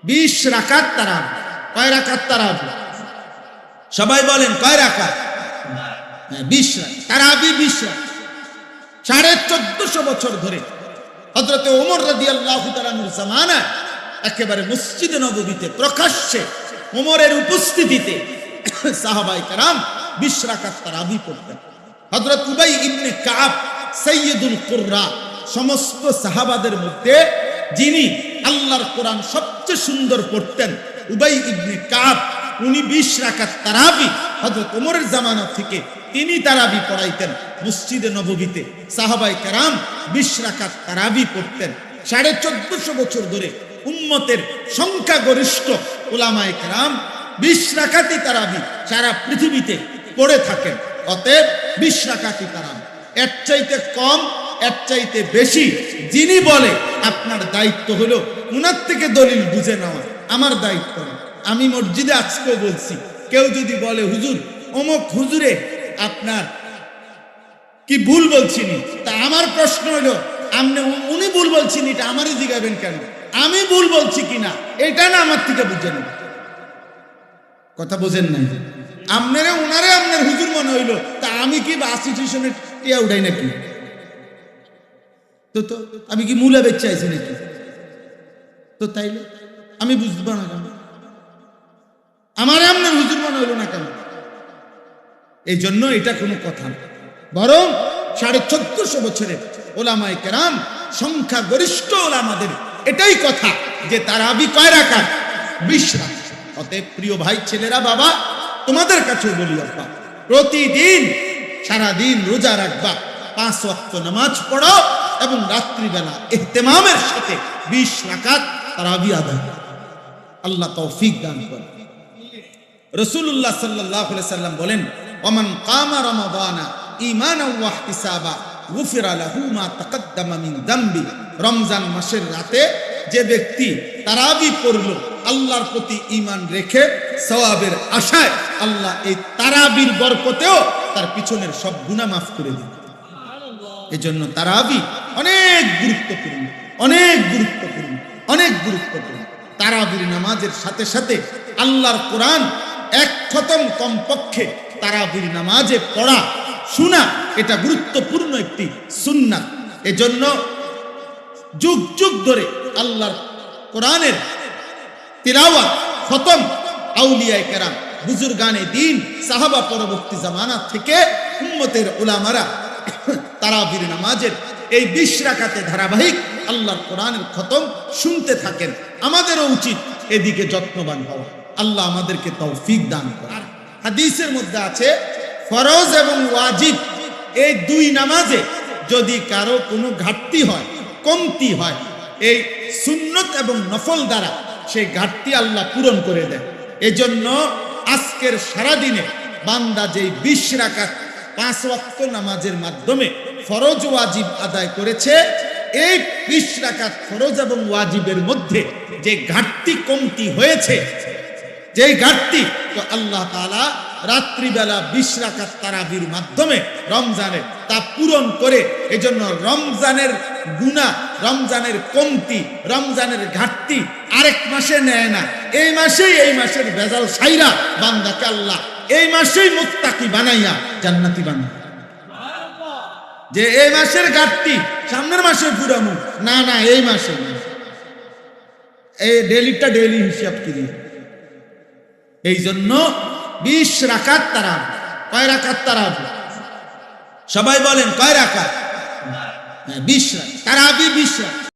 20 রাকাত তারাবি। কয় রাকাত তারাবি? সবাই বলেন কয় রাকাত? 20 রাকাত তারাবি। 20 রাকাত 1450 বছর ধরে হযরত ওমর রাদিয়াল্লাহু তাআলার জামানায় একেবারে মসজিদে নববীতে প্রকাশ্যে ওমরের উপস্থিতিতে সাহাবায়ে কেরাম 20 রাকাত তারাবি পড়তেন। হযরত উবাই ইবনে কাব সাইয়্যিদুল কুররা, সমস্ত সাহাবাদের মধ্যে যিনি আল্লাহর কোরআন সবচেয়ে সুন্দর পড়তেন, উবাই ইবনে কাব, উনি 20 রাকাত তারাবি হযরত ওমরের জামানা থেকে তিনি তারাবি পড়াইতেন মসজিদে নববীতে। সাহাবায়ে কেরাম 20 রাকাত তারাবি পড়তেন। 1450 বছর ধরে উম্মতের সংখ্যাগরিষ্ঠ উলামায়ে কেরাম 20 রাকাতই তারাবি সারা পৃথিবীতে পড়ে থাকেন। অতএব 20 রাকাতই তারাবি। এর চাইতে কম, এর চাইতে বেশি যিনি বলে, আপনার দায়িত্ব হলো উনার থেকে দলিল বুঝে নেওয়া, আমার দায়িত্ব না। আমি মসজিদে আজকেও বলছি, কেউ যদি বলে হুজুর অমুক হুজুরে আপনার কি ভুল বলছিনি, তা আমার প্রশ্ন হলো আপনি উনি ভুল বলছিনি এটা আমারই জিজ্ঞাবেন কেন? আমি ভুল বলছি কিনা এটা না আমার থেকে বুঝে নেবেন। কথা বোঝেন নাই? আপনারে উনারে আপনার হুজুর মনে হইলো, তা আমি কি বাস স্টেশনে টিয়া উঠাই নাকি? তো আমি কি মূলা বেচে আইছি নাকি? তো তাইলে আমি বুঝবো না কেন? আমার আপনার হুজুর মনে হইল না কেন? এই জন্য এটা কোনো কথা না, বরং 1450 বছরের ওলামায়ে কেরাম সংখ্যাগরিষ্ঠ ওলামাদের এটাই কথা যে তারাবি কয় রাকাত? 20 রাকাত। অতএব প্রিয় ভাই, ছেলেরা, বাবা, তোমাদের কাছেও বলি, আব্বা, প্রতিদিন সারাদিন রোজা রাখবা, 5 ওয়াক্ত নামাজ পড়ো এবং রাত্রিবেলা ইহতিমামের সাথে 20 রাকাত তারাবি আদায় করো। আল্লাহ তৌফিক দান করেন। রাসূলুল্লাহ সাল্লাল্লাহু আলাইহি সাল্লাম বলেন, ওমান কামা রমাদানা ঈমানান ওয়া ইহতিসাবা গুফিরা লাহু মা তাকাদ্দামা মিন যামবি। রমজান মাসের রাতে যে ব্যক্তি তারাবি পড়ল আল্লাহর প্রতি ঈমান রেখে, সওয়াবের আশায়, আল্লাহ এই তারাবির বরকতেও তার পিছনের সব গুনাহ মাফ করে দিবেন। এজন্য তারাবি অনেক গুরুত্বপূর্ণ, অনেক গুরুত্বপূর্ণ, অনেক গুরুত্বপূর্ণ। তারাবির নামাজের সাথে সাথে আল্লাহর কোরআন 1 খতম কমপক্ষে তারাবির নামাজে পড়া, শোনা, এটা গুরুত্বপূর্ণ একটি সুন্নাত। এজন্য যুগ যুগ ধরে আল্লাহর কোরআনের তিলাওয়াত, খতম আউলিয়ায়ে কেরাম, বুজুর্গানে দ্বীন, সাহাবা পরবর্তী জামানা থেকে উম্মতের উলামারা তারাবির নামাজের এই 20 রাকাতে ধারাবাহিক আল্লাহর কোরআনের খতম শুনতে থাকেন। আমাদেরও উচিত এদিকে যত্নবান হওয়া। আল্লাহ আমাদেরকে তৌফিক দান করেন। হাদিসের মধ্যে আছে, ফরজ এবং ওয়াজিব এই 2 নামাজে যদি কারো কোনো ঘাটতি হয়, কমতি হয়, এই সুন্নত এবং নফল দ্বারা সেই ঘাটতি আল্লাহ পূরণ করে দেন। এজন্য আজকের সারাদিনে বান্দা যেই 20 রাকাত 5 ওয়াক্ত নামাজের মাধ্যমে ফরজ ওয়াজিব আদায় করেছে, এই 20 রাকাত ফরজ এবং ওয়াজিবের মধ্যে যে ঘাটতি কমতি হয়েছে, যেই ঘাটতি, তো আল্লাহ তাআলা রাত্রিবেলা 20 রাকাত তারাবির মাধ্যমে রমজানের তা পূরণ করে। এজন্য রমজানের গুনাহ, রমজানের কমতি, রমজানের ঘাটতি আরেক মাসে নেয় না, এই মাসেই, এই মাসের ভেজাল সাইরা বান্দাকে আল্লাহ এই মাসেই মুত্তাকি বানাইয়া জান্নাতি বানায়। যে এই মাসের ঘাটতি সামনের মাসে পুরামু না, না, এই মাসে, এই ডেলিটা ডেলি হিসাব করি। এই জন্য 20 রাকাত তারাবি। কয় রাকাত তারাবি? সবাই বলেন কয় রাকাত? 20 রাকাত তারাবি। 20 রাকাত।